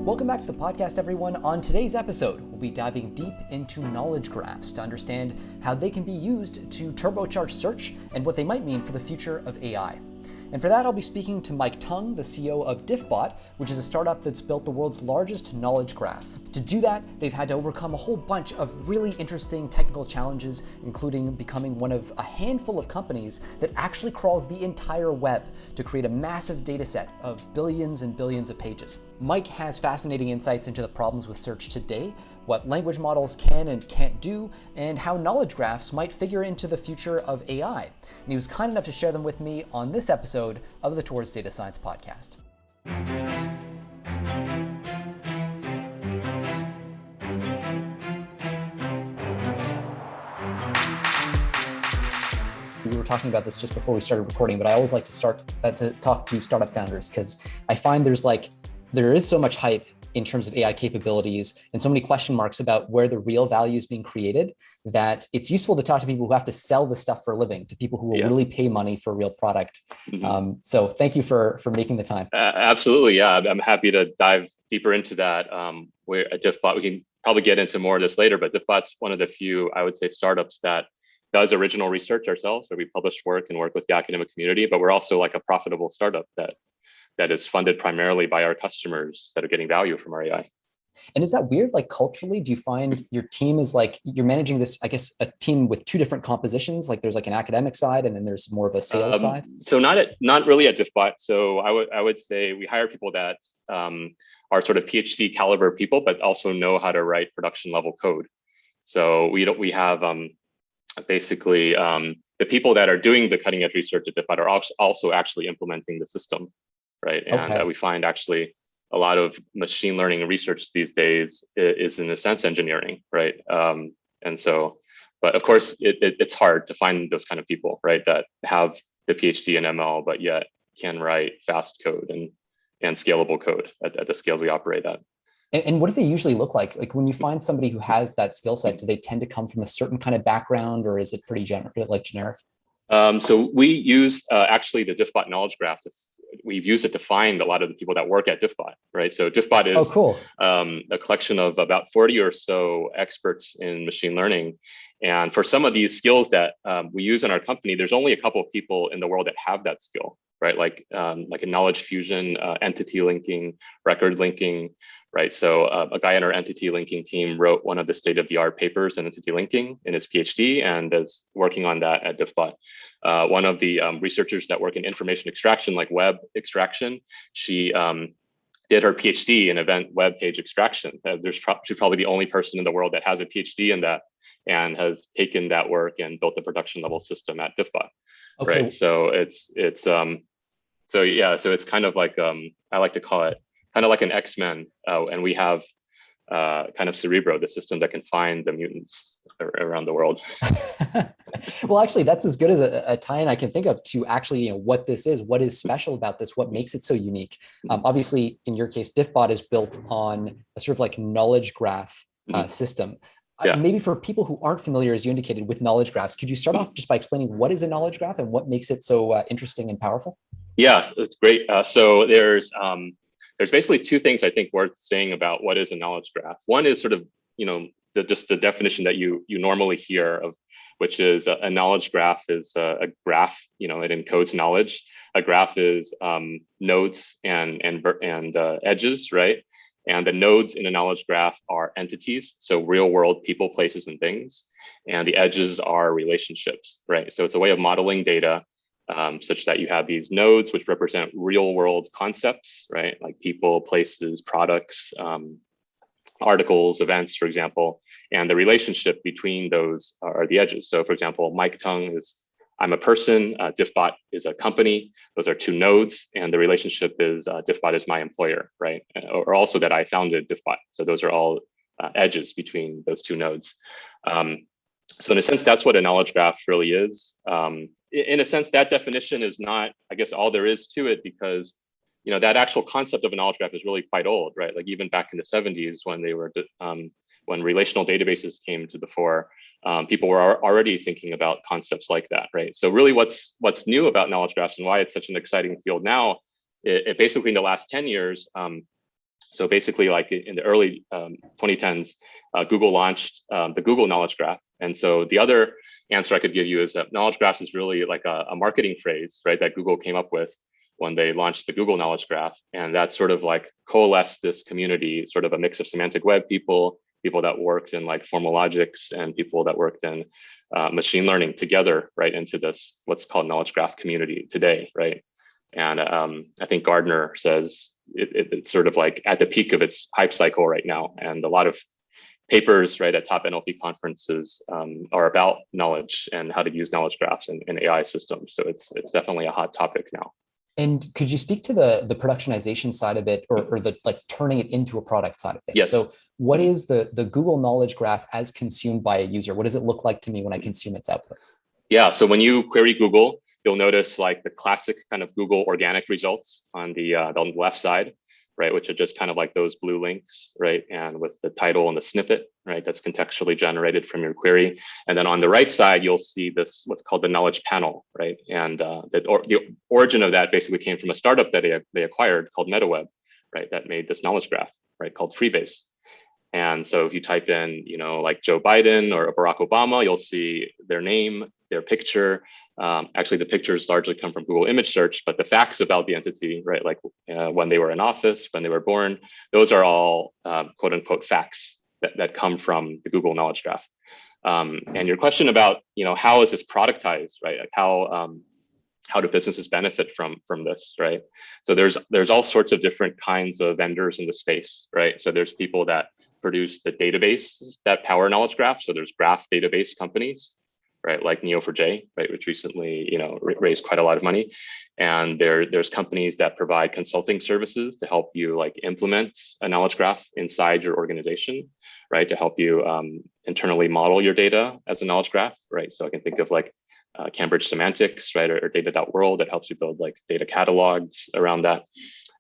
Welcome back to the podcast, everyone. On today's episode, we'll be diving deep into knowledge graphs to understand how they can be used to turbocharge search and what they might mean for the future of AI. And for that, I'll be speaking to Mike Tung, the CEO of Diffbot, which is a startup that's built the world's largest knowledge graph. To do that, they've had to overcome a whole bunch of really interesting technical challenges, including becoming one of a handful of companies that actually crawls the entire web to create a massive data set of billions and billions of pages. Mike has fascinating insights into the problems with search today, what language models can and can't do, and how knowledge graphs might figure into the future of AI. And he was kind enough to share them with me on this episode of the Towards Data Science podcast. We were talking about this just before we started recording, but I always like to talk to startup founders because I find there is so much hype in terms of AI capabilities and so many question marks about where the real value is being created that it's useful to talk to people who have to sell this stuff for a living, to people who will really pay money for a real product. So thank you for making the time. Absolutely. Yeah, I'm happy to dive deeper into that. We're at Diffbot, we can probably get into more of this later, but Diffbot's one of the few, I would say, startups that does original research ourselves, where we publish work and work with the academic community, but we're also like a profitable startup that is funded primarily by our customers that are getting value from our AI. And is that weird? Like culturally, do you find your team is like, you're managing this, I guess, a team with two different compositions? Like there's like an academic side and then there's more of a sales side? So not really at Diffbot. So I would say we hire people that are sort of PhD caliber people, but also know how to write production level code. So we have basically the people that are doing the cutting edge research at Diffbot are also actually implementing the system. Right. And we find actually a lot of machine learning research these days is in a sense engineering. Right. But of course, it's hard to find those kind of people, right, that have the PhD in ML, but yet can write fast code and scalable code at the scale we operate at. And what do they usually look like? Like when you find somebody who has that skill set, do they tend to come from a certain kind of background, or is it pretty generic? So we use actually the Diffbot knowledge graph. We've used it to find a lot of the people that work at Diffbot, right? So Diffbot is a collection of about 40 or so experts in machine learning. And for some of these skills that we use in our company, there's only a couple of people in the world that have that skill, right? Like a knowledge fusion, entity linking, record linking, right? So a guy in our entity linking team wrote one of the state-of-the-art papers in entity linking in his PhD and is working on that at Diffbot. One of the researchers that work in information extraction, like web extraction, she did her PhD in event web page extraction. She's probably the only person in the world that has a PhD in that and has taken that work and built a production level system at Diffbot. Okay. Right. So it's kind of like I like to call it kind of like an X-Men, and we have kind of Cerebro, the system that can find the mutants around the world. Well, actually, that's as good as a tie-in I can think of to actually, what this is, what is special about this, what makes it so unique. Obviously, in your case, Diffbot is built on a sort of like knowledge graph system. Maybe for people who aren't familiar, as you indicated, with knowledge graphs, could you start off just by explaining what is a knowledge graph and what makes it so interesting and powerful? Yeah, that's great. So there's basically two things I think worth saying about what is a knowledge graph. One is sort of, just the definition that you normally hear of, which is a knowledge graph is a graph, it encodes knowledge. A graph is nodes and edges, right? And the nodes in a knowledge graph are entities, so real world people, places, and things. And the edges are relationships, right? So it's a way of modeling data such that you have these nodes which represent real world concepts, right? Like people, places, products, articles, events, for example, and the relationship between those are the edges. So for example, Mike Tung I'm a person, Diffbot is a company. Those are two nodes, and the relationship is Diffbot is my employer, right? Or also that I founded Diffbot. So those are all edges between those two nodes. So in a sense, that's what a knowledge graph really is. In a sense, that definition is not, I guess, all there is to it, because that actual concept of a knowledge graph is really quite old, right? Like even back in the 70s when relational databases came to the fore, people were already thinking about concepts like that, right? So really what's new about knowledge graphs and why it's such an exciting field now, it basically in the last 10 years, So basically, like in the early 2010s, Google launched the Google Knowledge Graph. And so the other answer I could give you is that knowledge graphs is really like a marketing phrase, right, that Google came up with when they launched the Google Knowledge Graph. And that sort of like coalesced this community, sort of a mix of semantic web people, people that worked in like formal logics, and people that worked in machine learning together, right, into this what's called knowledge graph community today, right? And I think Gardner says it's sort of like at the peak of its hype cycle right now. And a lot of papers, right, at top NLP conferences are about knowledge and how to use knowledge graphs in AI systems. So it's definitely a hot topic now. And could you speak to the productionization side of it, or the like turning it into a product side of things? Yes. So what is the Google Knowledge Graph as consumed by a user? What does it look like to me when I consume its output? Yeah, so when you query Google, you'll notice like the classic kind of Google organic results on the left side, right, which are just kind of like those blue links, right, and with the title and the snippet, right, that's contextually generated from your query. And then on the right side, you'll see this what's called the knowledge panel, right, and the origin of that basically came from a startup that they acquired called MetaWeb, right, that made this knowledge graph, right, called Freebase. And so if you type in, you know, like Joe Biden or Barack Obama, you'll see their name, their picture. Actually, the pictures largely come from Google image search, but the facts about the entity, right, like when they were in office, when they were born, those are all quote unquote facts that come from the Google Knowledge Graph. And your question about, you know, how is this productized, right? Like how do businesses benefit from this, right? So there's all sorts of different kinds of vendors in the space, right? So there's people that produce the databases that power knowledge graphs. So there's graph database companies, right, like Neo4j, right, which recently, you know, raised quite a lot of money. And there's companies that provide consulting services to help you like implement a knowledge graph inside your organization, right, to help you internally model your data as a knowledge graph, right? So I can think of like Cambridge Semantics, right, or data.world that helps you build like data catalogs around that.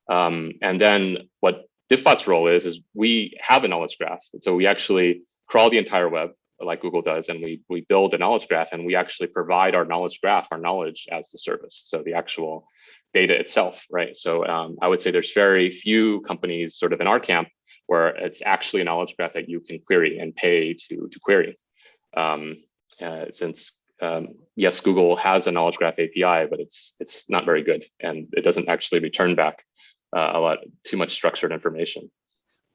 And then what Diffbot's role is we have a knowledge graph. And so we actually crawl the entire web like Google does, and we build a knowledge graph, and we actually provide our knowledge graph, our knowledge as the service. So the actual data itself, right? So I would say there's very few companies sort of in our camp where it's actually a knowledge graph that you can query and pay to query. Since yes, Google has a knowledge graph API, but it's not very good, and it doesn't actually return back too much structured information.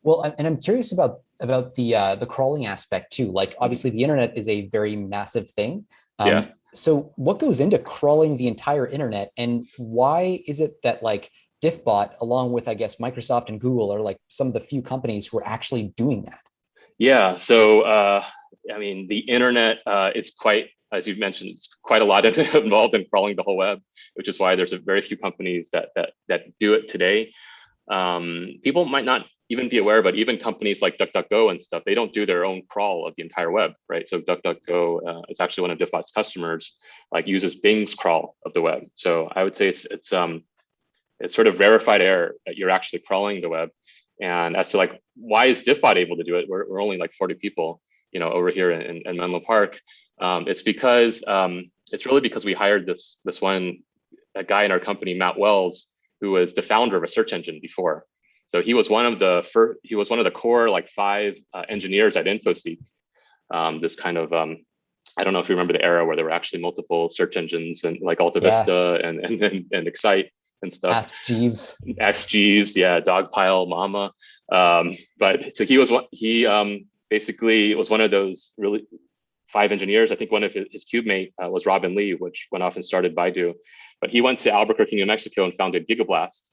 Well, and I'm curious about the crawling aspect too. Like obviously the internet is a very massive thing. Yeah. So what goes into crawling the entire internet, and why is it that like Diffbot, along with I guess Microsoft and Google, are like some of the few companies who are actually doing that? Yeah. So I mean, the internet, it's quite, as you've mentioned, it's quite a lot involved in crawling the whole web, which is why there's a very few companies that do it today. People might not even be aware, but even companies like DuckDuckGo and stuff, they don't do their own crawl of the entire web, right? So DuckDuckGo is actually one of Diffbot's customers, like uses Bing's crawl of the web. So I would say it's sort of rarefied air that you're actually crawling the web. And as to like, why is Diffbot able to do it? We're only like 40 people, you know, over here in Menlo Park. It's because it's really because we hired this a guy in our company, Matt Wells, who was the founder of a search engine before. So he was one of the core like 5 engineers at InfoSeek. This kind of I don't know if you remember the era where there were actually multiple search engines, and like Alta Vista and Excite and stuff. Ask Jeeves, yeah, Dogpile, Mama. But so he basically was one of those really 5 engineers. I think one of his cube-mate was Robin Lee, which went off and started Baidu. But he went to Albuquerque, New Mexico, and founded Gigablast.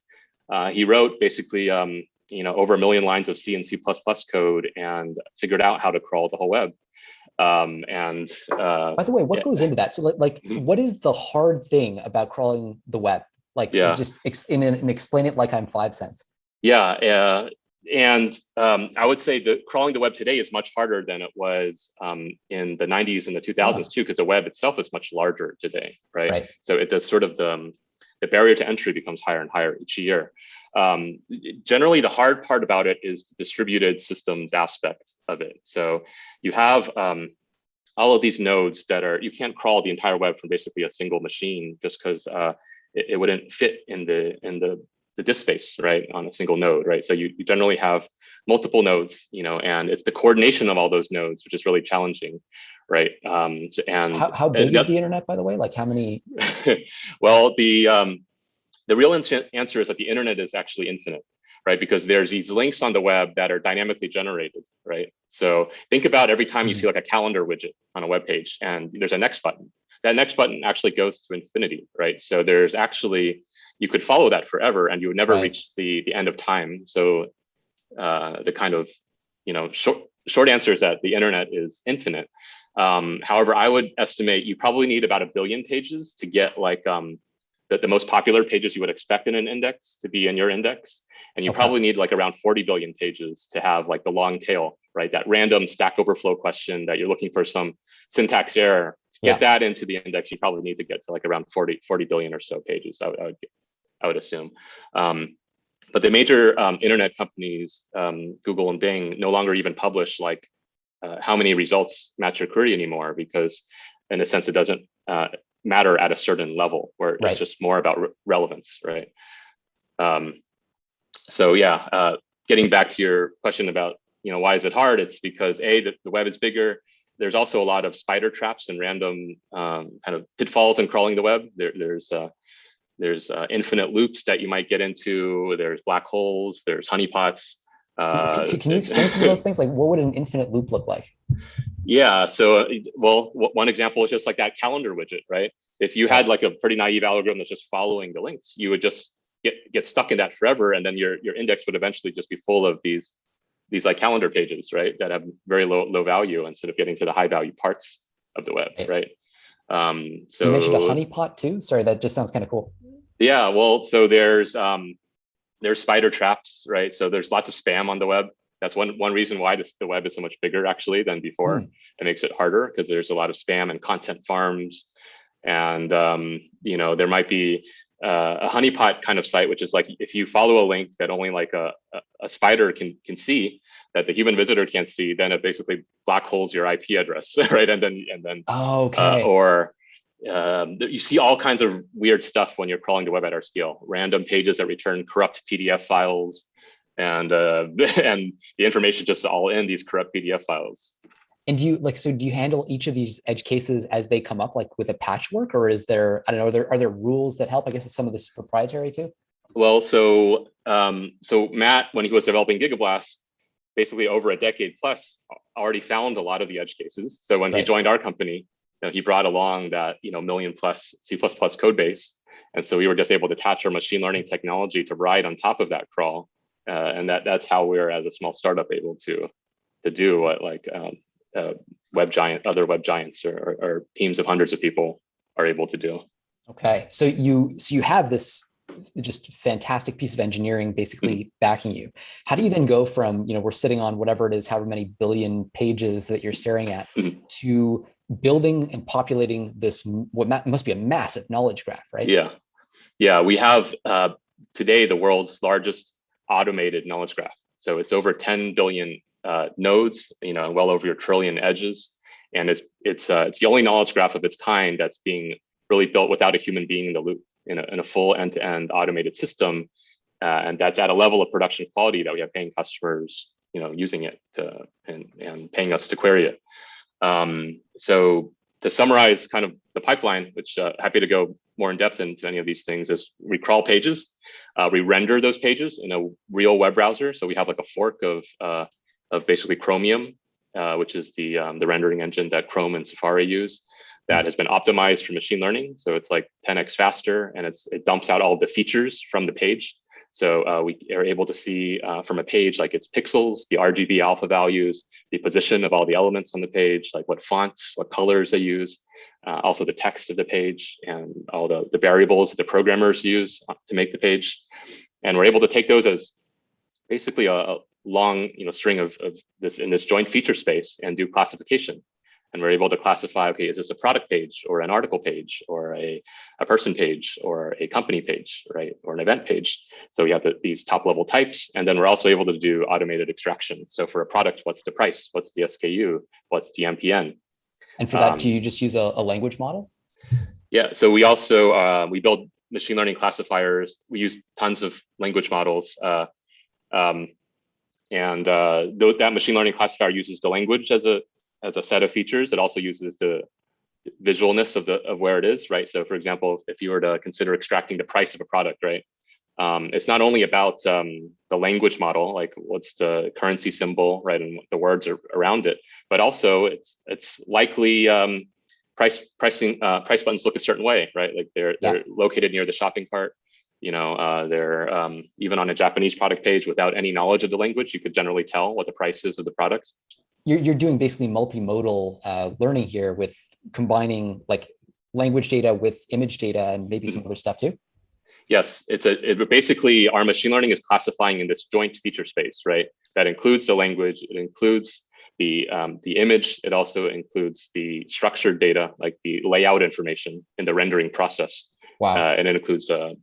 He wrote basically, you know, over 1 million lines of C and C++ code, and figured out how to crawl the whole web. By the way, what goes into that? So like what is the hard thing about crawling the web? Like just and explain it like I'm 5 cents. Yeah. And I would say that crawling the web today is much harder than it was in the 90s and the 2000s too, because the web itself is much larger today, right? So it does sort of the barrier to entry becomes higher and higher each year. Generally, the hard part about it is the distributed systems aspect of it. So you have all of these nodes that you can't crawl the entire web from basically a single machine, just because it wouldn't fit in the the disk space, right, on a single node, right? So you generally have multiple nodes, and it's the coordination of all those nodes, which is really challenging, right? How big is the internet, by the way? Like how many? Well, the real answer is that the internet is actually infinite, right? Because there's these links on the web that are dynamically generated, right? So think about every time you see like a calendar widget on a web page and there's a next button. That next button actually goes to infinity, right? So there's actually, you could follow that forever and you would never reach the end of time. So the kind of, short answer is that the internet is infinite. However, I would estimate you probably need about 1 billion pages to get like the most popular pages you would expect in an index to be in your index. And you probably need like around 40 billion pages to have like the long tail, right? That random Stack Overflow question that you're looking for some syntax error. To get that into the index, you probably need to get to like around 40 billion or so pages, I would assume. But the major internet companies, Google and Bing, no longer even publish like how many results match your query anymore, because in a sense, it doesn't matter at a certain level where it's just more about relevance, right? So yeah, getting back to your question about, why is it hard? It's because the web is bigger. There's also a lot of spider traps and random kind of pitfalls in crawling the web. There's infinite loops that you might get into. There's black holes, there's honeypots. Can you explain some of those things? Like what would an infinite loop look like? Yeah, so, well, one example is just like that calendar widget, right? If you had like a pretty naive algorithm that's just following the links, you would just get stuck in that forever. And then your index would eventually just be full of these like calendar pages, right? That have very low value instead of getting to the high value parts of the web, right? So you mentioned a honeypot too. Sorry, that just sounds kind of cool. Yeah, well, so there's spider traps, right? So there's lots of spam on the web. That's one reason why the web is so much bigger actually than before. It makes it harder because there's a lot of spam and content farms. And there might be a honeypot kind of site, which is like if you follow a link that only like a spider can see, that the human visitor can't see, then it basically black holes your IP address, right? And then you see all kinds of weird stuff when you're crawling the web at our scale. Random pages that return corrupt PDF files, and the information just all in these corrupt PDF files. And do you handle each of these edge cases as they come up, like with a patchwork, or is there, I don't know, are there rules that help? I guess some of this is proprietary too. Well, so Matt, when he was developing GigaBlast, basically over a decade plus, already found a lot of the edge cases. So when he joined our company, he brought along that million plus C++ code base, and so we were just able to attach our machine learning technology to ride on top of that crawl, and that's how we're, as a small startup, able to do what like other web giants or teams of hundreds of people are able to do. Okay, so you have this just fantastic piece of engineering basically backing you. How do you then go from, we're sitting on whatever it is, however many billion pages that you're staring at, to building and populating this, what must be a massive knowledge graph, right? Yeah, we have today the world's largest automated knowledge graph. So it's over 10 billion nodes, well over a trillion edges. And it's the only knowledge graph of its kind that's being really built without a human being in the loop, in a full end-to-end automated system. And that's at a level of production quality that we have paying customers, using it and paying us to query it. So to summarize kind of the pipeline, which happy to go more in depth into any of these things, is we crawl pages, we render those pages in a real web browser. So we have like a fork of basically Chromium, which is the rendering engine that Chrome and Safari use, that has been optimized for machine learning. So it's like 10x faster, and it dumps out all the features from the page. So we are able to see from a page, like its pixels, the RGB alpha values, the position of all the elements on the page, like what fonts, what colors they use, also the text of the page, and all the variables that the programmers use to make the page. And we're able to take those as basically a long string of this in this joint feature space and do classification. And we're able to classify, okay, is this a product page or an article page or a person page or a company page, right? Or an event page. So we have these top level types. And then we're also able to do automated extraction. So for a product, what's the price? What's the SKU? What's the MPN? And for that, do you just use a language model? Yeah, so we also, we build machine learning classifiers. We use tons of language models. That machine learning classifier uses the language as a set of features. It also uses the visualness of where it is, right? So for example, if you were to consider extracting the price of a product, right? It's not only about the language model, like what's the currency symbol, right, and what the words are around it, but also it's likely price buttons look a certain way, right? Like they're located near the shopping cart. They're even on a Japanese product page without any knowledge of the language, you could generally tell what the price is of the product. You're doing basically multimodal learning here with combining like language data with image data and maybe some other stuff too. Yes, basically our machine learning is classifying in this joint feature space, right? That includes the language, it includes the image, it also includes the structured data, like the layout information in the rendering process. Wow. And it includes the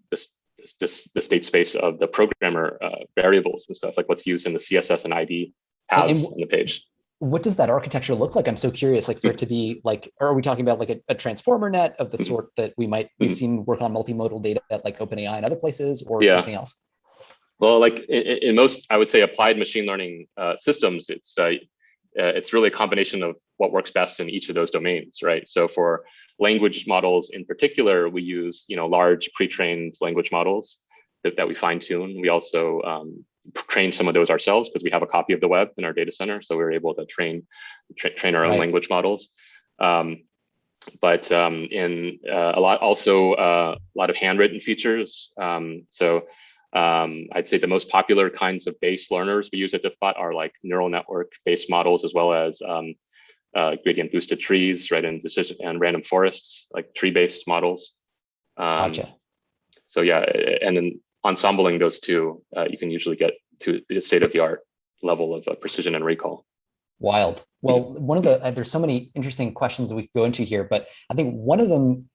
state space of the programmer variables and stuff, like what's used in the CSS and ID paths on the page. What does that architecture look like? I'm so curious, like for it to be like, or are we talking about like a transformer net of the sort that we've seen work on multimodal data at like OpenAI and other places, or something else? Well, like in most, I would say, applied machine learning systems, it's really a combination of what works best in each of those domains, right? So for language models in particular, we use large pre-trained language models that we fine tune. We also train some of those ourselves because we have a copy of the web in our data center, so we're able to train our own language models. But in a lot of handwritten features. I'd say the most popular kinds of base learners we use at Diffbot are like neural network based models, as well as gradient boosted trees, right, and random forests, like tree based models. Gotcha. So yeah, and then ensembling those two, you can usually get to the state of the art level of precision and recall. Wild. Well, one of there's so many interesting questions that we could go into here, but I think one of them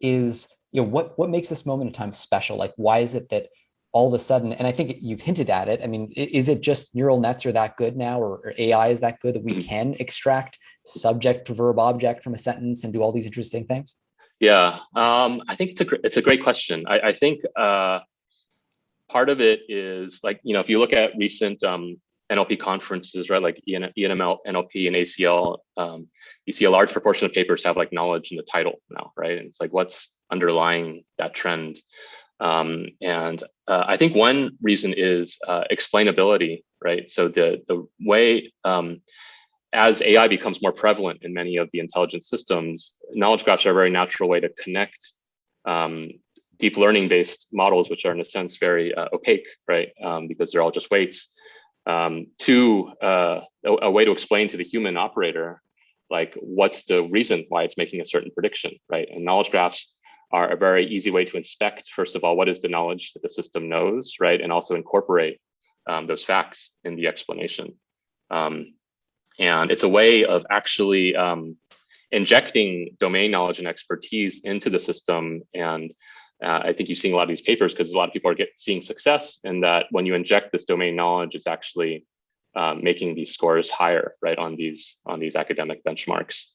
is, what makes this moment in time special? Like, why is it that all of a sudden, and I think you've hinted at it, I mean, is it just neural nets are that good now, or AI is that good that we can extract subject to verb object from a sentence and do all these interesting things? Yeah, I think it's a great question. I think part of it is like, if you look at recent NLP conferences, right, like ENML, NLP, and ACL, you see a large proportion of papers have like knowledge in the title now, right? And it's like, what's underlying that trend? I think one reason is explainability, right? So the way, as AI becomes more prevalent in many of the intelligence systems, knowledge graphs are a very natural way to connect deep learning based models, which are in a sense very opaque, right? Because they're all just weights, to a way to explain to the human operator, like what's the reason why it's making a certain prediction, right? And knowledge graphs are a very easy way to inspect, first of all, what is the knowledge that the system knows, right? And also incorporate those facts in the explanation. And it's a way of actually injecting domain knowledge and expertise into the system. And I think you've seen a lot of these papers because a lot of people are seeing success in that when you inject this domain knowledge, it's actually making these scores higher, right, on these academic benchmarks.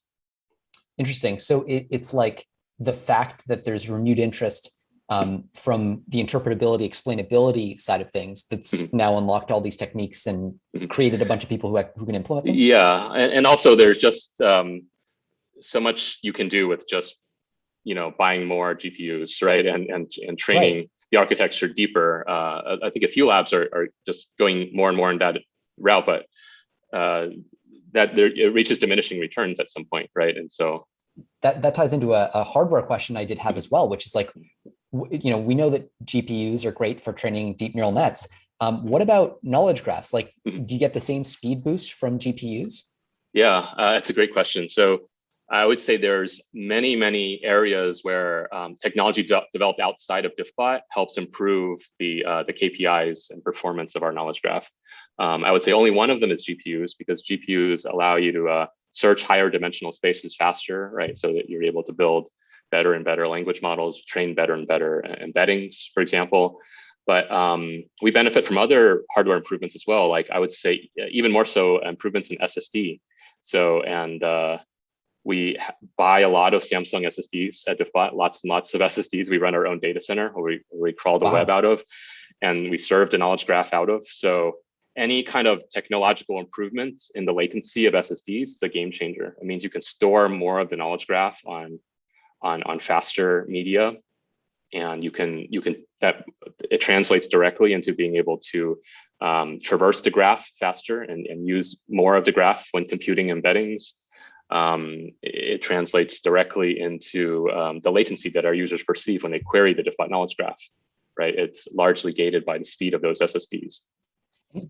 Interesting. So it's like the fact that there's renewed interest from the interpretability, explainability side of things that's now unlocked all these techniques and created a bunch of people who can implement them. Yeah, and also there's just so much you can do with just buying more GPUs, right, and training the architecture deeper. I think a few labs are just going more and more in that route, but it reaches diminishing returns at some point, right? And so that ties into a hardware question I did have as well, which is like, we know that GPUs are great for training deep neural nets. What about knowledge graphs? Like, do you get the same speed boost from GPUs? Yeah, that's a great question. So I would say there's many areas where technology developed outside of Diffbot helps improve the KPIs and performance of our knowledge graph. I would say only one of them is GPUs, because GPUs allow you to search higher dimensional spaces faster, right? So that you're able to build better and better language models, train better and better embeddings, for example. But we benefit from other hardware improvements as well. Like I would say even more so improvements in SSD. So, and buy a lot of Samsung SSDs at Diffbot, lots and lots of SSDs. We run our own data center where we crawl the web out of, and we serve the knowledge graph out of. So any kind of technological improvements in the latency of SSDs is a game changer. It means you can store more of the knowledge graph on faster media, and that it translates directly into being able to traverse the graph faster and use more of the graph when computing embeddings. It translates directly into the latency that our users perceive when they query the Diffbot knowledge graph, right? It's largely gated by the speed of those SSDs.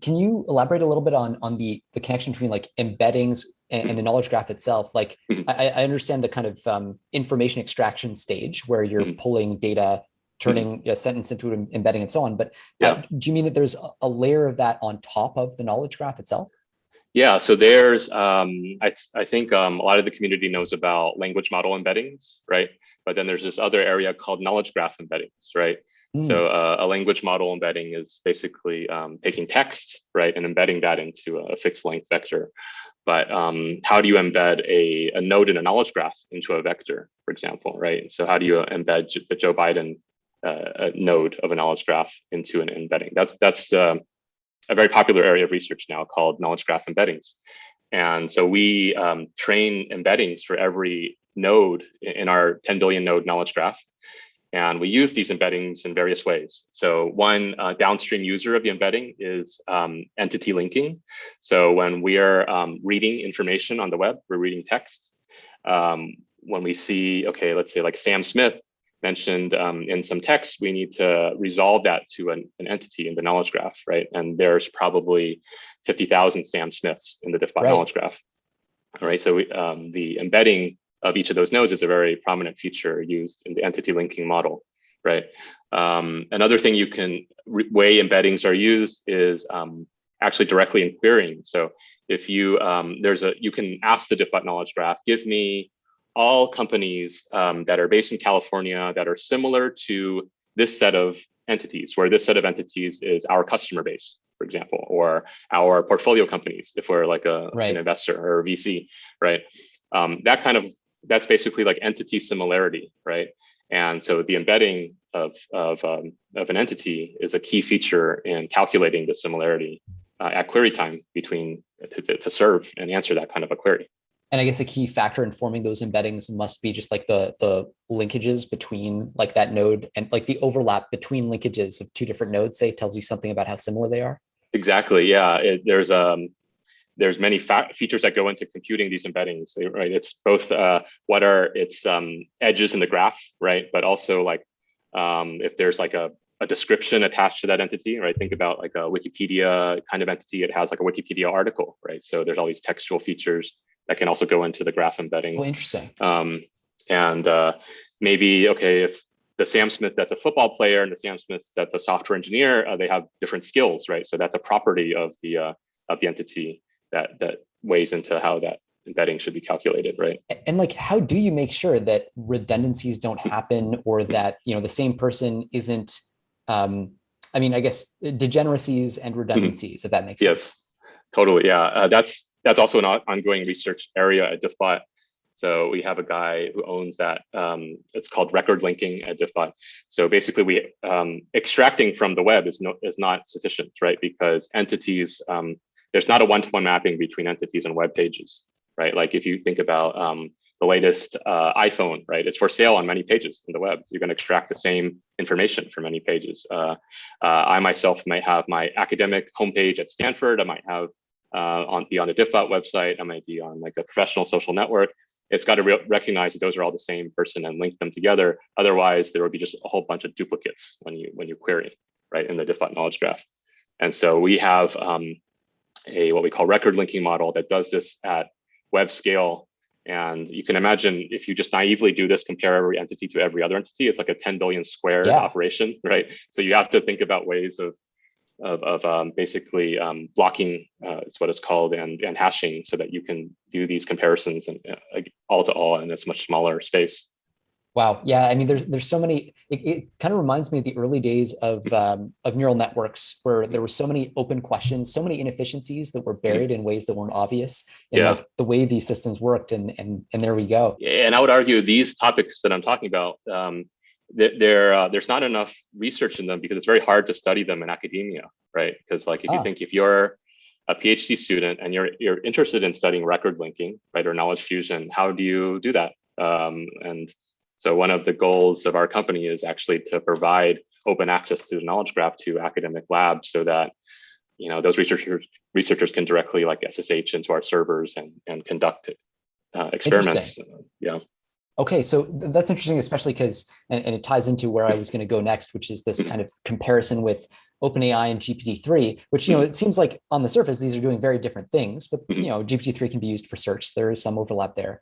Can you elaborate a little bit on the connection between like embeddings and the knowledge graph itself? Like I understand the kind of information extraction stage where you're pulling data, turning a sentence into an embedding and so on. But do you mean that there's a layer of that on top of the knowledge graph itself? Yeah, so there's, I think a lot of the community knows about language model embeddings, right? But then there's this other area called knowledge graph embeddings, right? So a language model embedding is basically taking text, right, and embedding that into a fixed length vector. But how do you embed a node in a knowledge graph into a vector, for example, right? So how do you embed the Joe Biden node of a knowledge graph into an embedding? That's a very popular area of research now called knowledge graph embeddings. And so we train embeddings for every node in our 10 billion node knowledge graph. And we use these embeddings in various ways. So one downstream user of the embedding is entity linking. So when we are reading information on the web, we're reading text. When we see, okay, let's say like Sam Smith mentioned in some text, we need to resolve that to an entity in the knowledge graph, right? And there's probably 50,000 Sam Smiths in the Diffbot knowledge graph. All right, so the embedding of each of those nodes is a very prominent feature used in the entity linking model, right? Another thing way embeddings are used is actually directly in querying. So if you can ask the Diffbot knowledge graph, give me all companies that are based in California that are similar to this set of entities, where this set of entities is our customer base, for example, or our portfolio companies, if we're like an investor or a VC, right? That's basically like entity similarity, right? And so the embedding of an entity is a key feature in calculating the similarity at query time to serve and answer that kind of a query. And I guess a key factor in forming those embeddings must be just like the linkages between like that node, and like the overlap between linkages of two different nodes, say, tells you something about how similar they are. Exactly. Yeah. There's many features that go into computing these embeddings, right? It's both what are its edges in the graph, right? But also like if there's like a description attached to that entity, right? Think about like a Wikipedia kind of entity. It has like a Wikipedia article, right? So there's all these textual features that can also go into the graph embedding. Oh, interesting. And maybe, okay, if the Sam Smith that's a football player and the Sam Smith that's a software engineer, they have different skills, right? So that's a property of the entity that weighs into how that embedding should be calculated, right? And like, how do you make sure that redundancies don't happen, or that, you know, the same person isn't, I mean, I guess degeneracies and redundancies, if that makes sense. Yes, totally. Yeah, that's also an ongoing research area at Diffbot. So we have a guy who owns that. It's called record linking at Diffbot. So basically, we extracting from the web is not sufficient, right? Because entities, there's not a one-to-one mapping between entities and web pages, right? Like if you think about the latest iPhone, right? It's for sale on many pages in the web. You're going to extract the same information from many pages. I myself might have my academic homepage at Stanford. I might have be on the Diffbot website. I might be on like a professional social network. It's got to recognize that those are all the same person and link them together. Otherwise, there will be just a whole bunch of duplicates when you query, right, in the Diffbot knowledge graph. And so we have what we call record linking model that does this at web scale. And you can imagine if you just naively do this, compare every entity to every other entity, it's like a 10 billion squared operation, right? So you have to think about ways of basically blocking, it's what it's called, and hashing, so that you can do these comparisons and all to all in this much smaller space. Wow. Yeah. I mean, there's so many. It kind of reminds me of the early days of neural networks, where there were so many open questions, so many inefficiencies that were Mhm. buried in ways that weren't obvious in Yeah. like the way these systems worked. And there we go. And I would argue these topics that I'm talking about, there's not enough research in them because it's very hard to study them in academia, right? Because like Ah, if you're a PhD student and you're interested in studying record linking, right, or knowledge fusion, how do you do that? And so one of the goals of our company is actually to provide open access to the knowledge graph to academic labs so that those researchers can directly like SSH into our servers and conduct interesting. experiments. Yeah. Okay, so that's interesting, especially because, and it ties into where I was going to go next, which is this kind of comparison with OpenAI and GPT-3, which, it seems like on the surface, these are doing very different things, but, GPT-3 can be used for search. There is some overlap there.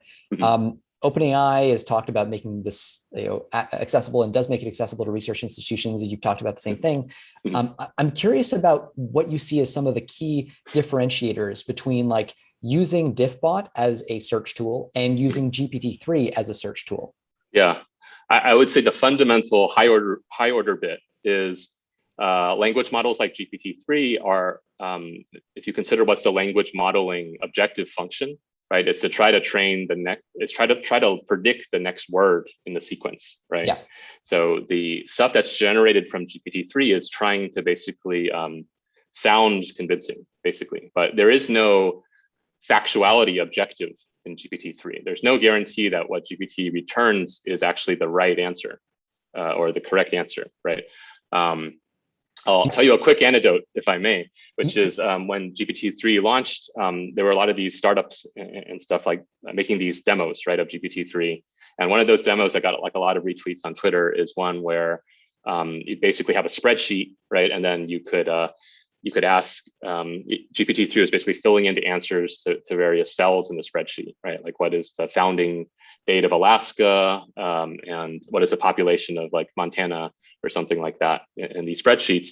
OpenAI has talked about making this, accessible, and does make it accessible to research institutions. You've talked about the same thing. I'm curious about what you see as some of the key differentiators between like using Diffbot as a search tool and using GPT-3 as a search tool. Yeah, I would say the fundamental high order bit is language models like GPT-3 are, if you consider what's the language modeling objective function, right? It's to try to train the next, it's try to predict the next word in the sequence, right? Yeah. So the stuff that's generated from GPT-3 is trying to basically sound convincing, basically, but there is no factuality objective in GPT-3. There's no guarantee that what GPT returns is actually the right answer or the correct answer, right? I'll tell you a quick anecdote, if I may, which is when GPT-3 launched, there were a lot of these startups and stuff like making these demos, right, of GPT-3. And one of those demos that got like a lot of retweets on Twitter is one where you basically have a spreadsheet, right, and then you could ask GPT-3 was basically filling in the answers to various cells in the spreadsheet, right? Like what is the founding date of Alaska and what is the population of like Montana or something like that in these spreadsheets.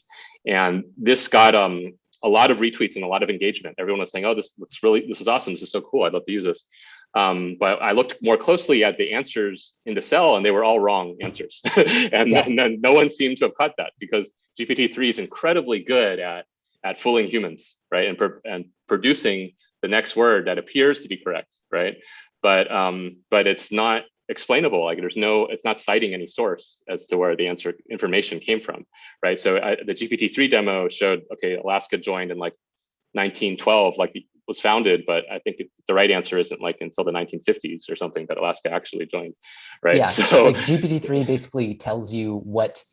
And this got a lot of retweets and a lot of engagement. Everyone was saying, oh, this is awesome. This is so cool. I'd love to use this. But I looked more closely at the answers in the cell and they were all wrong answers. and then no one seemed to have caught that because GPT-3 is incredibly good at fooling humans, right? And producing the next word that appears to be correct, right? But it's not explainable. Like it's not citing any source as to where the answer information came from, right? So the GPT-3 demo showed, okay, Alaska joined in like 1912, like it was founded, but I think the right answer isn't like until the 1950s or something that Alaska actually joined, right? Yeah, so like GPT-3 basically tells you what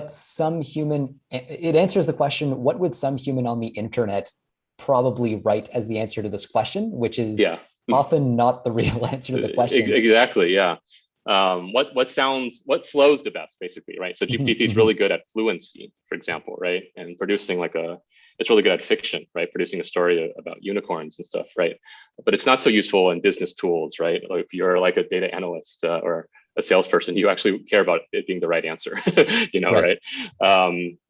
some human, it answers the question, what would some human on the internet probably write as the answer to this question, which is yeah, often not the real answer to the question. Exactly, yeah. What flows the best, basically, right? So GPT is really good at fluency, for example, right? And producing it's really good at fiction, right? Producing a story about unicorns and stuff, right? But it's not so useful in business tools, right? Like if you're like a data analyst or a salesperson, you actually care about it being the right answer, right?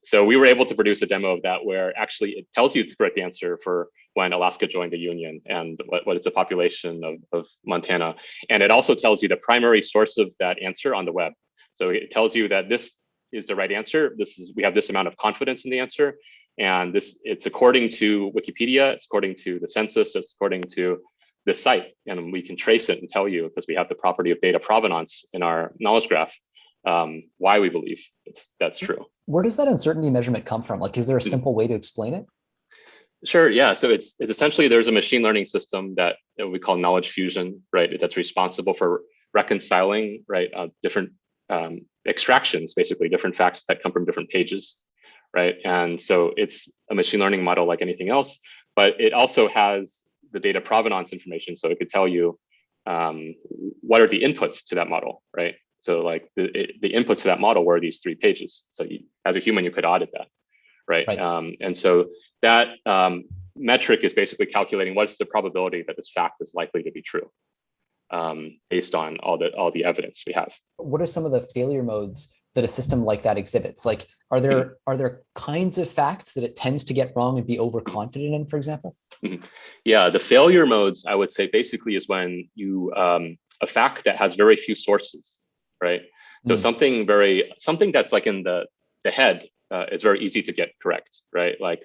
So we were able to produce a demo of that where actually it tells you the correct answer for when Alaska joined the Union and what is the population of Montana. And it also tells you the primary source of that answer on the web. So it tells you that this is the right answer. We have this amount of confidence in the answer. And it's according to Wikipedia, it's according to the census, it's according to this site, and we can trace it and tell you because we have the property of data provenance in our knowledge graph why we believe that's true. Where does that uncertainty measurement come from? Like, is there a simple way to explain it? Sure, yeah. So it's essentially there's a machine learning system that we call knowledge fusion, right? That's responsible for reconciling, right, different extractions, basically different facts that come from different pages, right? And so it's a machine learning model like anything else, but it also has the data provenance information. So it could tell you what are the inputs to that model, right? So like the inputs to that model were these 3 pages. So as a human, you could audit that, right? And so that metric is basically calculating what's the probability that this fact is likely to be true based on all the evidence we have. What are some of the failure modes that a system like that exhibits? Like, are there kinds of facts that it tends to get wrong and be overconfident in, for example? Yeah, the failure modes, I would say, basically is when you a fact that has very few sources, right? So something that's like in the head is very easy to get correct, right? Like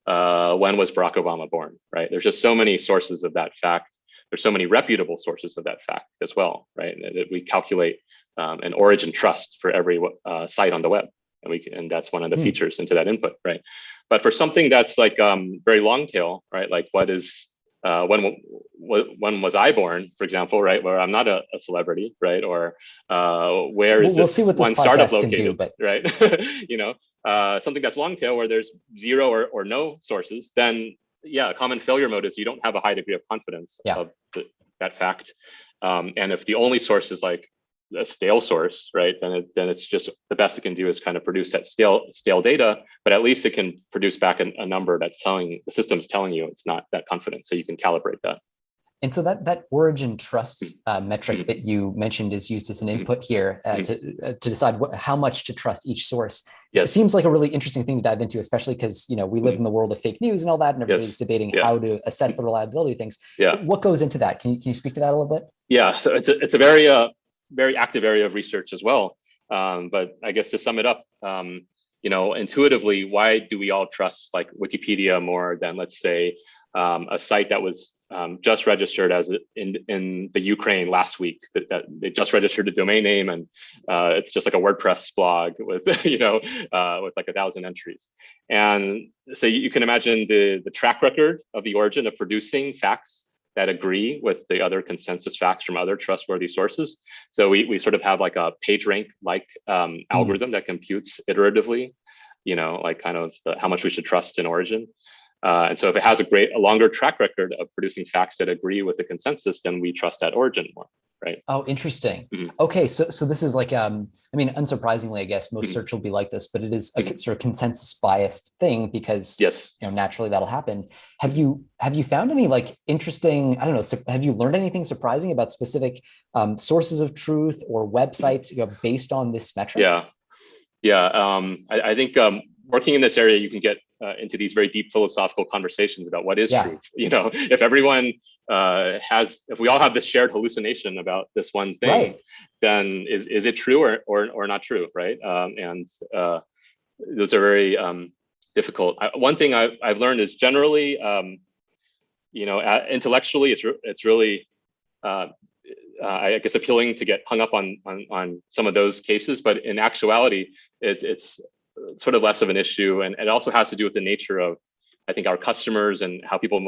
when was Barack Obama born, right? There's just so many sources of that fact. There's so many reputable sources of that fact as well, right? That we calculate an origin trust for every site on the web, and that's one of the features into that input, right? But for something that's like very long tail, right? Like what is when was I born, for example, right? Where I'm not a celebrity, right? Or where is we'll see what this one startup podcast can located, do, but right? You know, something that's long tail where there's zero or no sources, then yeah, common failure mode is you don't have a high degree of confidence of that fact. And if the only source is like a stale source, right, then it's just the best it can do is kind of produce that stale data, but at least it can produce back a number that's telling the system's telling you it's not that confident, so you can calibrate that. And so that origin trust metric that you mentioned is used as an input here to decide how much to trust each source. Yes. It seems like a really interesting thing to dive into, especially because we live in the world of fake news and all that, and everybody's debating how to assess the reliability of things. What goes into that? Can you speak to that a little bit? Yeah, so it's a very active area of research as well. But I guess to sum it up, intuitively, why do we all trust like Wikipedia more than, let's say, a site that was just registered as in the Ukraine last week, that they just registered a domain name, and it's just like a WordPress blog with with like 1,000 entries. And so you can imagine the track record of the origin of producing facts that agree with the other consensus facts from other trustworthy sources. So we sort of have like a PageRank like algorithm that computes iteratively, like kind of how much we should trust in origin. And so if it has a longer track record of producing facts that agree with the consensus, then we trust that origin more, right? Oh, interesting. Okay, so this is like, unsurprisingly, I guess most search will be like this, but it is a sort of consensus biased thing because naturally that'll happen. Have you found any like interesting, I don't know, have you learned anything surprising about specific sources of truth or websites based on this metric? I think working in this area, you can get into these very deep philosophical conversations about what is truth. If everyone if we all have this shared hallucination about this one thing, then is it true or not true, right? And those are very difficult. One thing I've learned is generally, intellectually, it's really I guess appealing to get hung up on some of those cases, but in actuality, it's sort of less of an issue, and it also has to do with the nature of, I think, our customers and how people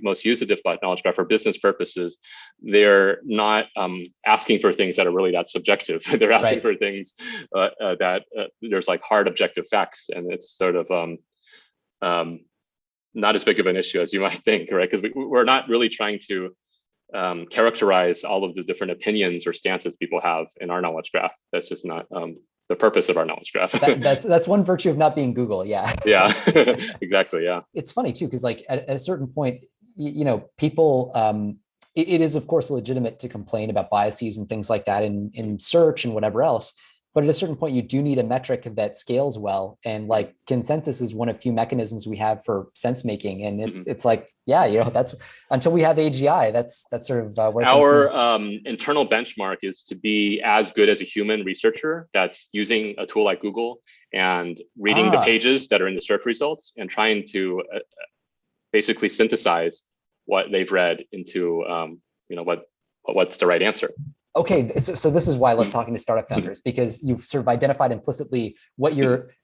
most use the Diffbot knowledge graph for business purposes. They're not asking for things that are really that subjective. They're asking for things that there's like hard objective facts, and it's sort of not as big of an issue as you might think, right? Because we're not really trying to characterize all of the different opinions or stances people have in our knowledge graph. That's just not the purpose of our knowledge graph. that's one virtue of not being Google. Yeah. Exactly. Yeah. It's funny too, because like at a certain point, people, it is of course legitimate to complain about biases and things like that in search and whatever else. But at a certain point, you do need a metric that scales well. And like consensus is one of few mechanisms we have for sense making. And it's like, that's until we have AGI, that's sort of where our internal benchmark is to be as good as a human researcher that's using a tool like Google and reading the pages that are in the search results and trying to basically synthesize what they've read into, what's the right answer. Okay, so this is why I love talking to startup founders, because you've sort of identified implicitly what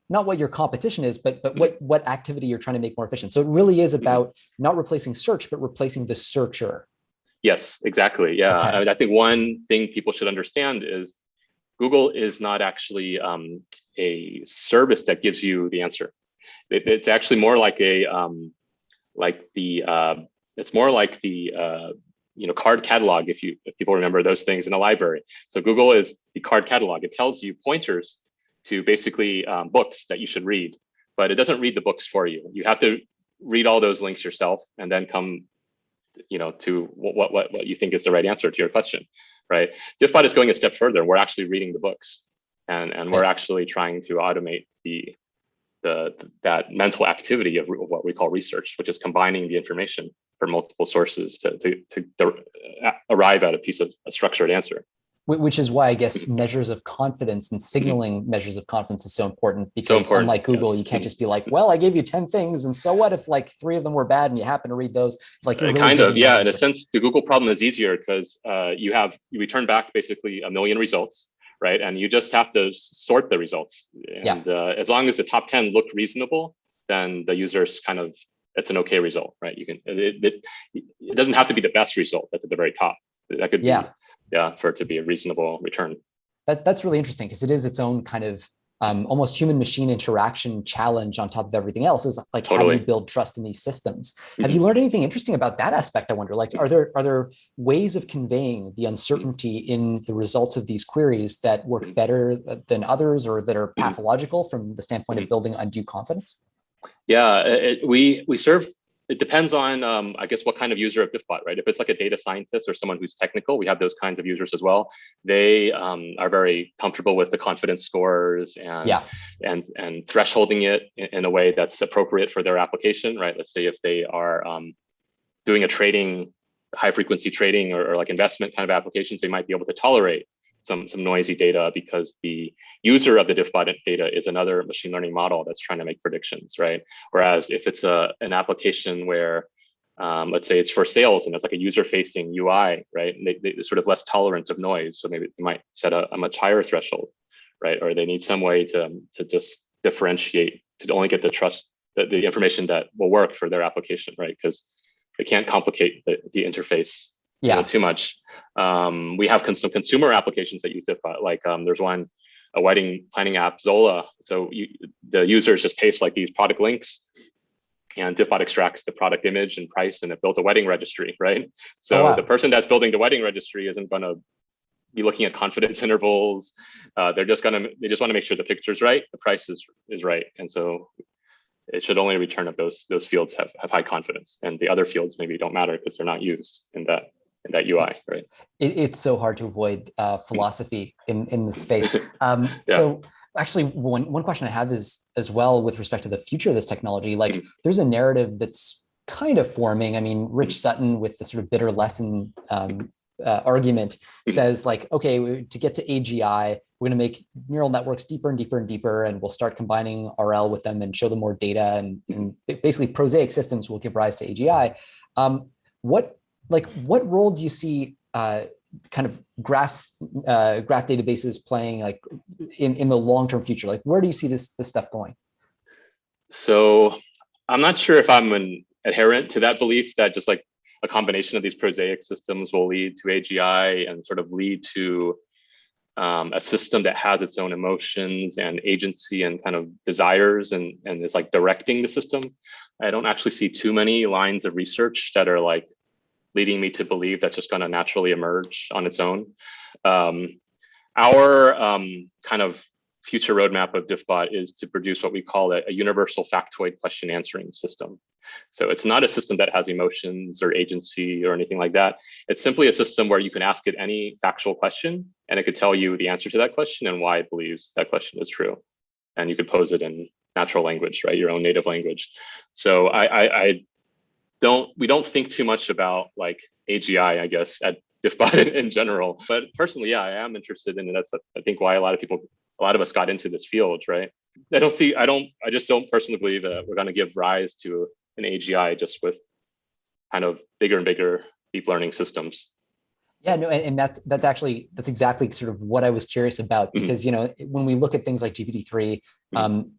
not what your competition is, but what activity you're trying to make more efficient. So it really is about not replacing search, but replacing the searcher. Yes, exactly. Yeah, okay. I think one thing people should understand is Google is not actually a service that gives you the answer. It's actually more like it's more like the card catalog, if people remember those things in a library. So Google is the card catalog. It tells you pointers to basically books that you should read, but it doesn't read the books for you. You have to read all those links yourself and then come, to what you think is the right answer to your question, right? Diffbot is going a step further. We're actually reading the books, and we're actually trying to automate that mental activity of what we call research, which is combining the information from multiple sources to arrive at a structured answer. Which is why I guess measures of confidence and signaling measures of confidence is so important, So because important. unlike Google, Yes. you can't just be like, well, I gave you 10 things, and so what if like 3 of them were bad and you happen to read those? Like you're really Kind of, giving yeah. an In a answer. sense, the Google problem is easier because you return back basically a million results, right? And you just have to sort the results. Yeah. And as long as the top 10 look reasonable, then the user's kind of, it's an okay result, right? You can, it doesn't have to be the best result that's at the very top. That could be, Yeah. yeah, for it to be a reasonable return. That's really interesting, because it is its own kind of almost human machine interaction challenge on top of everything else. Is like, how do you Totally. build trust in these systems? Have you Mhm. learned anything interesting about that aspect? I wonder, like, are there ways of conveying the uncertainty in the results of these queries that work better than others, or that are pathological from the standpoint of building undue confidence? Yeah, we serve. It depends on, I guess, what kind of user of Diffbot, right? If it's like a data scientist or someone who's technical, we have those kinds of users as well. They are very comfortable with the confidence scores and Yeah. and thresholding it in a way that's appropriate for their application, right? Let's say if they are doing a trading, high frequency trading or like investment kind of applications, they might be able to tolerate some noisy data because the user of the Diffbot data is another machine learning model that's trying to make predictions, right? Whereas if it's an application where, let's say it's for sales and it's like a user-facing UI, right? And they're sort of less tolerant of noise, so maybe they might set a much higher threshold, right? Or they need some way to just differentiate, to only get the trust, the information that will work for their application, right? Because they can't complicate the interface, too much. We have some consumer applications that use Diffbot. Like there's one, a wedding planning app, Zola. So the users just paste like these product links, and Diffbot extracts the product image and price, and it built a wedding registry, right? So the person that's building the wedding registry isn't going to be looking at confidence intervals. They just want to make sure the picture's right, the price is right, and so it should only return if those fields have high confidence, and the other fields maybe don't matter because they're not used in that UI, right? It's so hard to avoid philosophy in this space. Yeah. So actually, one question I have is as well with respect to the future of this technology. Like, there's a narrative that's kind of forming. I mean, Rich Sutton with the sort of bitter lesson argument says like, okay, to get to AGI, we're going to make neural networks deeper and deeper and deeper, and we'll start combining RL with them and show them more data, and basically prosaic systems will give rise to AGI. What role do you see kind of graph databases playing like in the long-term future? Like, where do you see this stuff going? So I'm not sure if I'm an adherent to that belief that just like a combination of these prosaic systems will lead to AGI and sort of lead to a system that has its own emotions and agency and kind of desires and is like directing the system. I don't actually see too many lines of research that are like leading me to believe that's just going to naturally emerge on its own. Our kind of future roadmap of Diffbot is to produce what we call a universal factoid question answering system. So it's not a system that has emotions or agency or anything like that. It's simply a system where you can ask it any factual question, and it could tell you the answer to that question and why it believes that question is true. And you could pose it in natural language, right? Your own native language. So we don't think too much about like AGI, I guess, at Diffbot in general. But personally, yeah, I am interested in it. That's, I think, why a lot of us got into this field, right? I just don't personally believe that we're going to give rise to an AGI just with kind of bigger and bigger deep learning systems. Yeah, no, and that's exactly sort of what I was curious about, because when we look at things like GPT-3,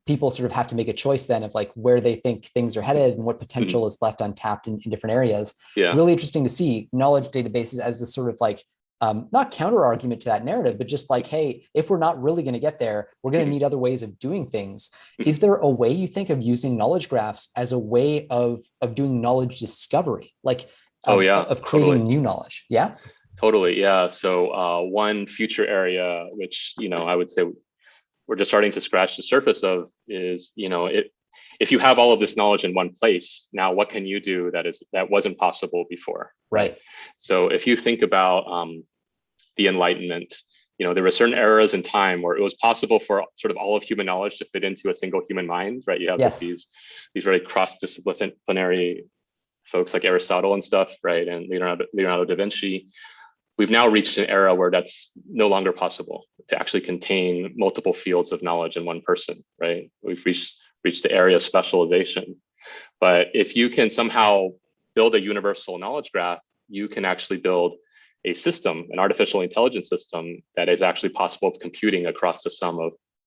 people sort of have to make a choice then of like where they think things are headed and what potential is left untapped in different areas. Yeah. Really interesting to see knowledge databases as this sort of like not counter argument to that narrative, but just like, hey, if we're not really going to get there, we're going to need other ways of doing things. Is there a way you think of using knowledge graphs as a way of doing knowledge discovery, like of creating new knowledge? Yeah. Totally. Yeah. So one future area, which, I would say we're just starting to scratch the surface of is, if you have all of this knowledge in one place, now what can you do that wasn't possible before? Right. So if you think about the Enlightenment, there were certain eras in time where it was possible for sort of all of human knowledge to fit into a single human mind, right? You have these very cross-disciplinary folks like Aristotle and stuff, right? And Leonardo da Vinci. we've now reached an era where that's no longer possible to actually contain multiple fields of knowledge in one person, right? We've reached the area of specialization. But if you can somehow build a universal knowledge graph, you can actually build a system, an artificial intelligence system that is actually possible of computing across the sum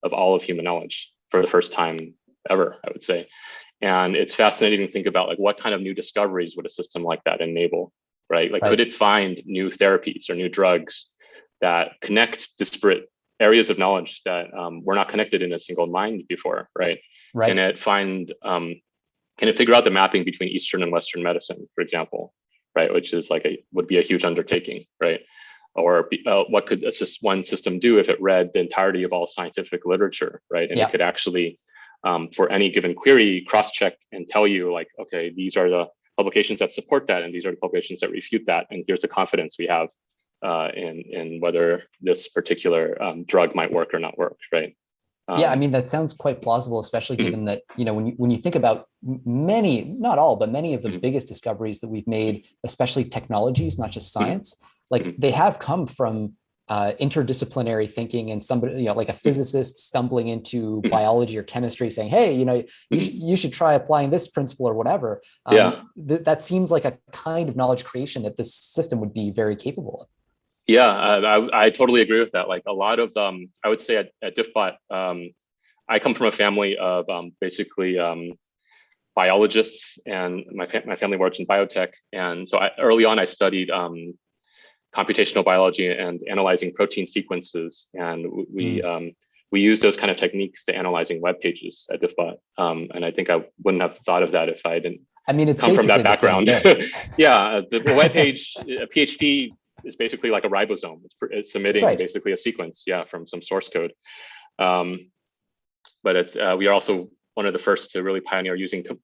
of all of human knowledge for the first time ever, I would say. And it's fascinating to think about like what kind of new discoveries would a system like that enable, right? Like, could it find new therapies or new drugs that connect disparate areas of knowledge that were not connected in a single mind before, right? Can it find, can it figure out the mapping between Eastern and Western medicine, for example, right? Which is like would be a huge undertaking, right? Or what could one system do if it read the entirety of all scientific literature, right? And it could actually, for any given query, cross-check and tell you like, okay, these are the publications that support that, and these are the publications that refute that, and here's the confidence we have in whether this particular drug might work or not work, right? Yeah, I mean, that sounds quite plausible, especially given that, you know, when you think about many, not all, but many of the biggest discoveries that we've made, especially technologies, not just science, like they have come from interdisciplinary thinking, and somebody, you know, like a physicist stumbling into biology or chemistry saying, hey, you know, you should try applying this principle or whatever. That seems like a kind of knowledge creation that this system would be very capable of. Yeah, I totally agree with that. Like a lot of, I would say at Diffbot, I come from a family of basically biologists, and my family works in biotech. And so early on, I studied computational biology and analyzing protein sequences. And we use those kind of techniques to analyzing web pages at Diffbot. And I think I wouldn't have thought of that if I didn't come from that background. Yeah, the web page, a PhD is basically like a ribosome. It's submitting basically a sequence, from some source code. But it's we are also one of the first to really pioneer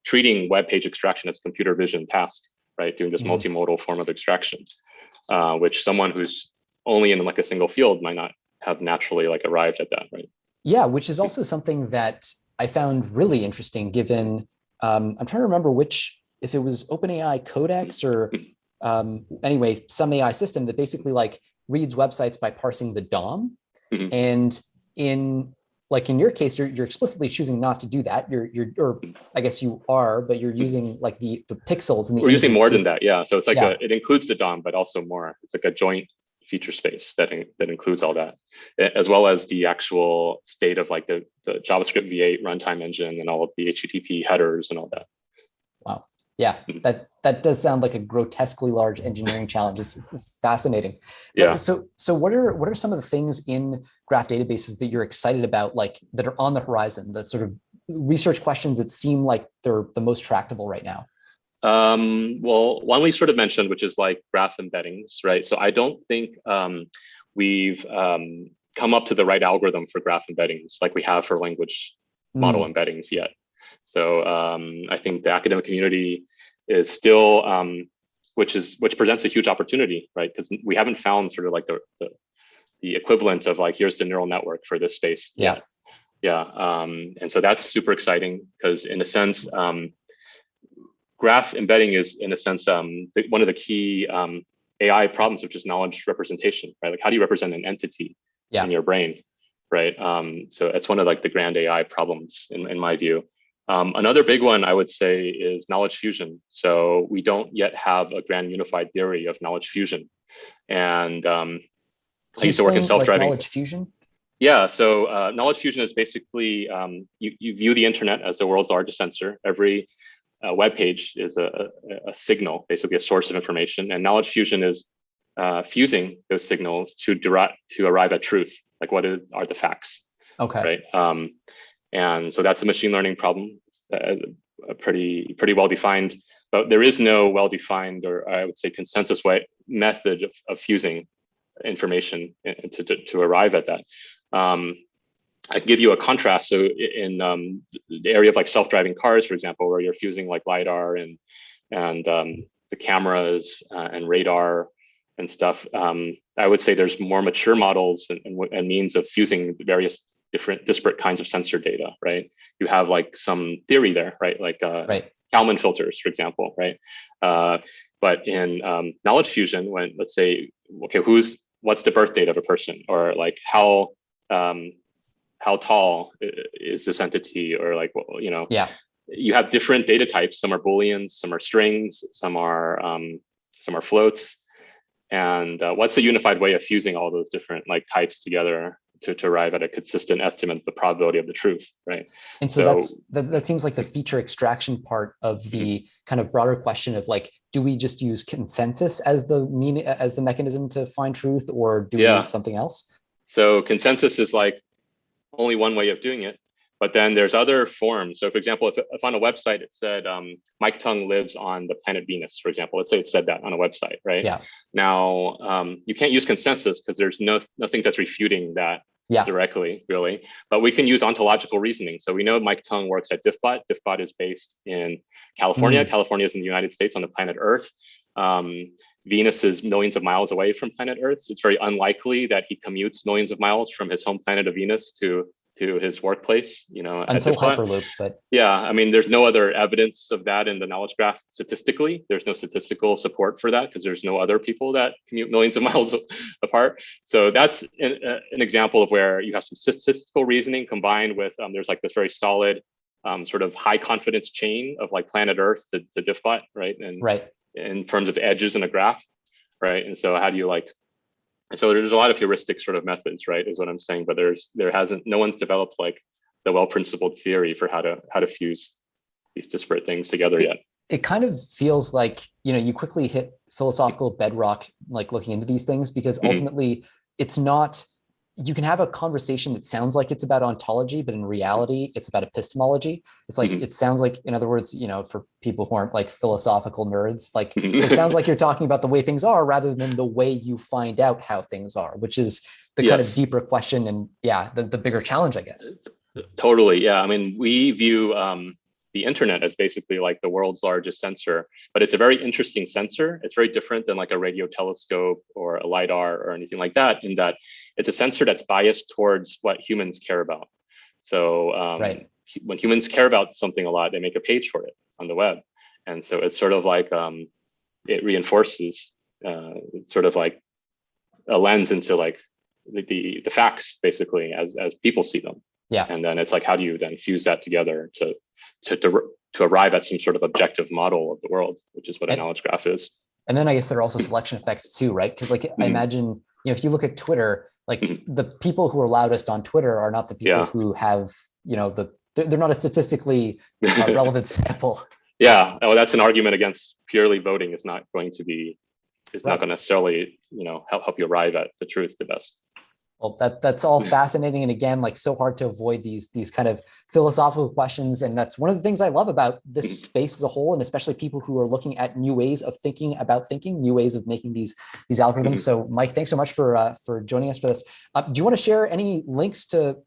treating web page extraction as a computer vision task, right? Doing this multimodal form of extraction, which someone who's only in like a single field might not have naturally like arrived at that, right? Yeah, which is also something that I found really interesting, given I'm trying to remember if it was OpenAI Codex or anyway, some AI system that basically like reads websites by parsing the DOM. And in your case, you're explicitly choosing not to do that. Or I guess you are, but you're using like the pixels and the. We're using more than that, yeah. So it's like it includes the DOM, but also more. It's like a joint feature space that includes all that, as well as the actual state of like the JavaScript V8 runtime engine and all of the HTTP headers and all that. Wow. Yeah, that does sound like a grotesquely large engineering challenge. It's fascinating. Yeah. So what are some of the things in graph databases that you're excited about, like that are on the horizon, the sort of research questions that seem like they're the most tractable right now? Well, one we sort of mentioned, which is like graph embeddings, right? So I don't think we've come up to the right algorithm for graph embeddings like we have for language model embeddings yet. So I think the academic community is still, which presents a huge opportunity, right? Because we haven't found sort of like the equivalent of like, here's the neural network for this space yet. And so that's super exciting because in a sense, graph embedding is in a sense one of the key AI problems, which is knowledge representation, right? Like how do you represent an entity in your brain, right? So it's one of like the grand AI problems in my view. Another big one I would say is knowledge fusion. So we don't yet have a grand unified theory of knowledge fusion. And I used to work in self-driving. Like knowledge fusion? Yeah, so knowledge fusion is basically, you view the internet as the world's largest sensor. Every web page is a signal, basically a source of information. And knowledge fusion is fusing those signals to arrive at truth. Like what are the facts? Okay. Right. And so that's a machine learning problem. It's pretty well defined, but there is no well-defined, or I would say consensus method of fusing information to arrive at that. I can give you a contrast. So in the area of like self-driving cars, for example, where you're fusing like LiDAR and the cameras and radar and stuff, I would say there's more mature models and means of fusing various different disparate kinds of sensor data, right? You have like some theory there, right? Like Kalman filters, for example, right? But in knowledge fusion, when let's say okay, what's the birth date of a person, or like how tall is this entity, or like, you know, Yeah. you have different data types. Some are booleans, some are strings, some are floats. And what's a unified way of fusing all those different like types together to arrive at a consistent estimate of the probability of the truth, right? And so that seems like the feature extraction part of the kind of broader question of like, do we just use consensus as the mechanism to find truth, or do we use something else? So consensus is like only one way of doing it, but then there's other forms. So for example, if on a website it said Mike Tung lives on the planet Venus, for example, let's say it said that on a website, right? Yeah. Now you can't use consensus because there's nothing that's refuting that directly, really. But we can use ontological reasoning. So we know Mike Tung works at Diffbot. Diffbot is based in California. California is in the United States on the planet Earth. Venus is millions of miles away from planet Earth. It's very unlikely that he commutes millions of miles from his home planet of Venus to his workplace, you know, until Hyperloop. But yeah, I mean, there's no other evidence of that in the knowledge graph statistically. There's no statistical support for that because there's no other people that commute millions of miles apart. So that's an example of where you have some statistical reasoning combined with there's like this very solid sort of high confidence chain of like planet Earth to Diffbot, right? And in terms of edges in a graph, right? And so how do you like, so there's a lot of heuristic sort of methods, right, is what I'm saying, but no one's developed like the well-principled theory for how to fuse these disparate things together yet. It kind of feels like, you know, you quickly hit philosophical bedrock, like looking into these things, because ultimately it's not, you can have a conversation that sounds like it's about ontology, but in reality, it's about epistemology. It's like, it sounds like, in other words, you know, for people who aren't like philosophical nerds, like it sounds like you're talking about the way things are rather than the way you find out how things are, which is the kind of deeper question and the bigger challenge, I guess. Totally. Yeah. I mean, we view the internet as basically like the world's largest sensor, but it's a very interesting sensor. It's very different than like a radio telescope or a LiDAR or anything like that, in that it's a sensor that's biased towards what humans care about. So when humans care about something a lot, they make a page for it on the web. And so it's sort of like, it reinforces it's sort of like a lens into like the facts, basically, as people see them. Yeah. And then it's like, how do you then fuse that together to arrive at some sort of objective model of the world, which is what a knowledge graph is. And then I guess there are also selection effects too, right? Because like I imagine, you know, if you look at Twitter, like the people who are loudest on Twitter are not the people who have, you know, they're not a statistically relevant sample. Yeah. Oh, that's an argument against purely voting is not going to be, it's not going to necessarily, you know, help you arrive at the truth the best. Well, that's all fascinating. And again, like so hard to avoid these kind of philosophical questions. And that's one of the things I love about this space as a whole, and especially people who are looking at new ways of thinking about thinking, new ways of making these algorithms. So Mike, thanks so much for joining us for this. Do you want to share any links to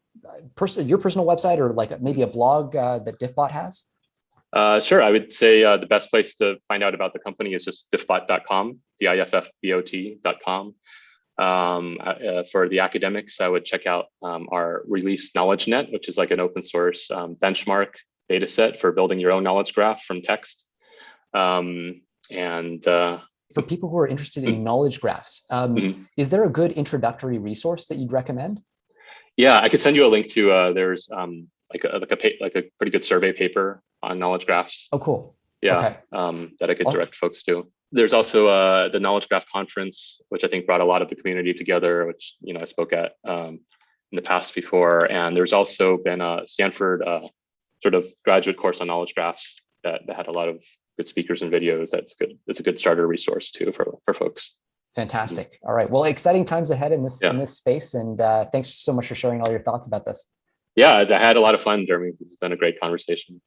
your personal website or like maybe a blog that Diffbot has? Sure. I would say the best place to find out about the company is just diffbot.com, diffbot.com. For the academics, I would check out our release KnowledgeNet, which is like an open source benchmark data set for building your own knowledge graph from text. For people who are interested in knowledge graphs, is there a good introductory resource that you'd recommend? Yeah, I could send you a link to there's like a pretty good survey paper on knowledge graphs. Oh, cool. Yeah, okay. That I could direct folks to. There's also the Knowledge Graph Conference, which I think brought a lot of the community together, which, you know, I spoke at in the past before. And there's also been a Stanford sort of graduate course on knowledge graphs that had a lot of good speakers and videos. That's good. It's a good starter resource too for folks. Fantastic. All right. Well, exciting times ahead in this space. And thanks so much for sharing all your thoughts about this. Yeah, I had a lot of fun, Jeremy. This has been a great conversation.